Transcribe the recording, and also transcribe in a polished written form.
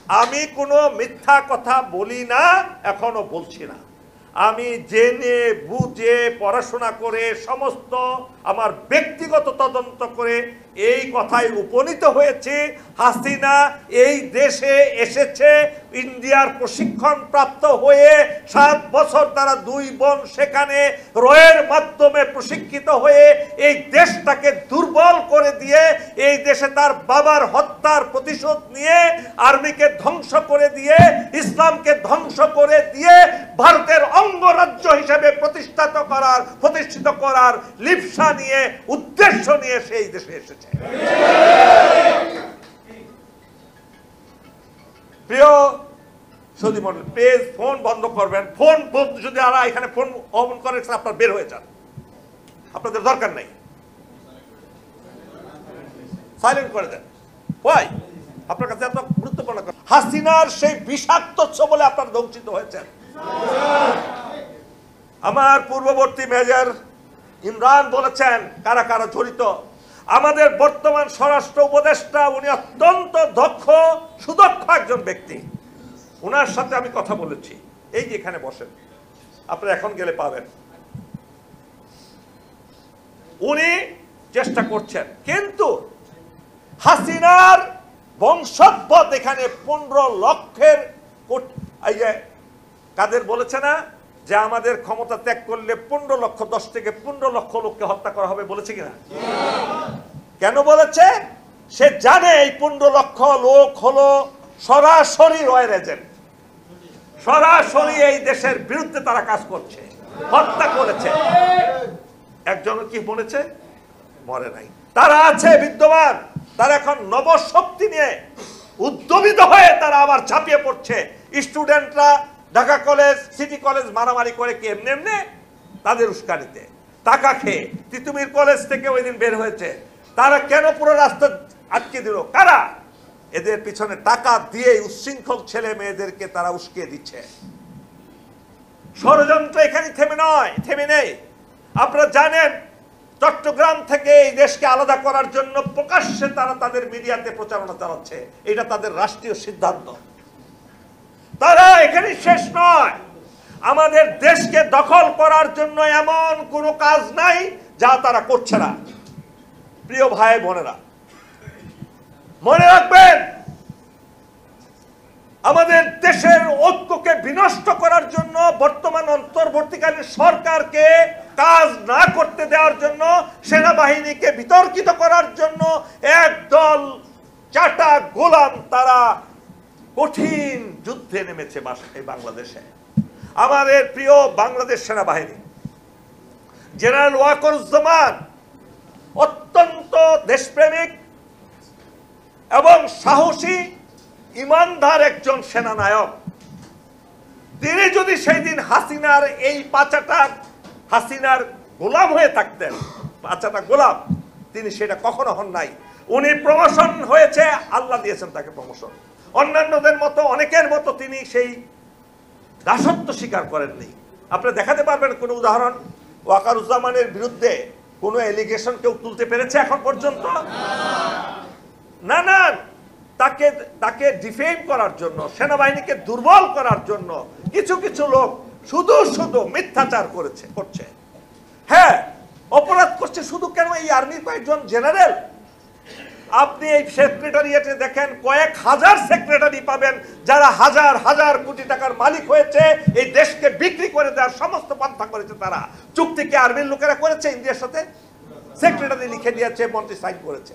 আমি কোনো মিথ্যা কথা বলি না, এখনো বলছি না। আমি জেনে বুঝে পড়াশোনা করে সমস্ত আমার ব্যক্তিগত তদন্ত করে এই কথায় উপনীত হয়েছে, হাসিনা এই দেশে এসেছে ইন্ডিয়ার প্রশিক্ষণ প্রাপ্ত হয়ে 7 বছর তারা 2 বোন সেখানে রয়ের মাধ্যমে প্রশিক্ষিত হয়ে এই দেশটাকে দুর্বল করে দিয়ে এই দেশে তার বাবার হত্যার প্রতিশোধ নিয়ে আর্মিকে ধ্বংস করে দিয়ে ইসলামকে ধ্বংস করে দিয়ে ভারতের অঙ্গরাজ্য হিসেবে প্রতিষ্ঠিত করার লিপ্সা নিয়ে উদ্দেশ্য নিয়ে সেই দেশে এসেছে। প্রিয় সৌদি মন্ডল, প্লিজ ফোন বন্ধ করবেন। ফোন যদি আর এখানে ফোন অন করে আপনার বের হয়ে যান, আপনাদের দরকার নাই, সাইলেন্ট করে দেন। ওই আপনার কাছে এত গুরুত্বপূর্ণ হাসিনার সেই বিষাক্ত বলে আপনার ধ্বংসিত হয়েছেন। আমার পূর্ববর্তী মেজর ইমরান বলেছেন কারা কারা জড়িত। আমাদের বর্তমান স্বরাষ্ট্র উপদেষ্টা, উনি অত্যন্ত সুদক্ষ একজন ব্যক্তি। ওনার সাথে আমি কথা বলেছি, এই যে এখানে বসেন, আপনারা এখন গেলে পাবেন। উনি চেষ্টা করছেন, কিন্তু হাসিনার বংশোদ্ভূত এখানে 15 লক্ষের এই যে কাদের বলেছে না যে আমাদের ক্ষমতা ত্যাগ করলে 15 লক্ষ 10 থেকে 15 লক্ষ লোককে হত্যা করা হবে, বলেছে কিনা? কেন বলেছে? সে জানে এই 15 লক্ষ লোক হলো সরাসরি রয়ের এজেন্ট, সরাসরি এই দেশের বিরুদ্ধে তারা কাজ করছে, হত্যা করেছে। একজন কি বলেছে? মরে নাই, তারা আছে বিদ্যমান। তারা এখন নবশক্তি নিয়ে উদ্যমিত হয়ে তারা আবার ঝাঁপিয়ে পড়ছে। স্টুডেন্টরা ঢাকা কলেজ, সিটি কলেজ মারামারি করে কি এমনি এমনি তাদের উস্কানিতে টাকা খেয়ে তিতুমির কলেজ থেকে ওই দিন বের হয়েছে। তারা কেন পুরো রাস্তা আটকে দিল? কারা? এদের পিছনে টাকা দিয়ে উচ্ছৃঙ্খল ছেলে মেয়েদেরকে তারা উস্কিয়ে দিচ্ছে। ষড়যন্ত্র এখানে থেমে নেই। আপনারা জানেন চট্টগ্রাম থেকে এই দেশকে আলাদা করার জন্য প্রকাশ্যে তারা তাদের মিডিয়াতে প্রচারণা চালাচ্ছে। এটা তাদের রাষ্ট্রীয় সিদ্ধান্ত। তারা এখানে শেষ নয়, আমাদের দেশকে দখল করার জন্য এমন কোনো কাজ নাই যা তারা করছে না। প্রিয় ভাই বোনেরা, মনে রাখবেন, আমাদের দেশের ঐক্যকে বিনষ্ট করার জন্য বর্তমান অন্তর্বর্তীকালীন সরকারকে কাজ না করতে দেওয়ার জন্য, সেনাবাহিনীকে বিতর্কিত করার জন্য একদল চাটা গোলাম তারা কঠিন যুদ্ধে নেমেছে বাংলাদেশে। আমাদের প্রিয় বাংলাদেশ সেনাবাহিনী জেনারেল ওয়াকারুজ্জামান অত্যন্ত দেশপ্রেমিক এবং সাহসী ইমানদার একজন সেনানায়ক। তিনি যদি সেই দিন হাসিনার এই হাসিনার গোলাম হয়ে থাকতেন, পাঁচাটা গোলাম, তিনি সেটা কখনো হন নাই। উনি প্রমোশন হয়েছে, আল্লাহ দিয়েছেন তাকে প্রমোশন। অন্যান্যদের মতো, অনেকের মতো তিনি সেই দাসত্ব স্বীকার করেননি। আপনি দেখাতে পারবেন কোন উদাহরণ ওয়াকারুজ্জামানের বিরুদ্ধে কোনো এলিগেশন কেউ তুলতে পেরেছে এখন পর্যন্ত? না না, তাকে ডিফেম করার জন্য, সেনাবাহিনীকে দুর্বল করার জন্য কিছু কিছু লোক শুধু মিথ্যাচার করছে। হ্যাঁ, অপরাধ করছে শুধু কেন? এই আর্মির কয়েকজন জেনারেল, আপনি এই সেক্রেটারিয়েটে দেখেন কয়েক হাজার সেক্রেটারি পাবেন যারা হাজার হাজার কোটি টাকার মালিক হয়েছে, এই দেশকে বিক্রি করে দেওয়ার সমস্ত পন্থা করেছে তারা। চুক্তিকে আর্মির লোকেরা করেছে ইন্ডিয়ার সাথে, সেক্রেটারি লিখে দিয়েছে, মন্ত্রী সাইন করেছে।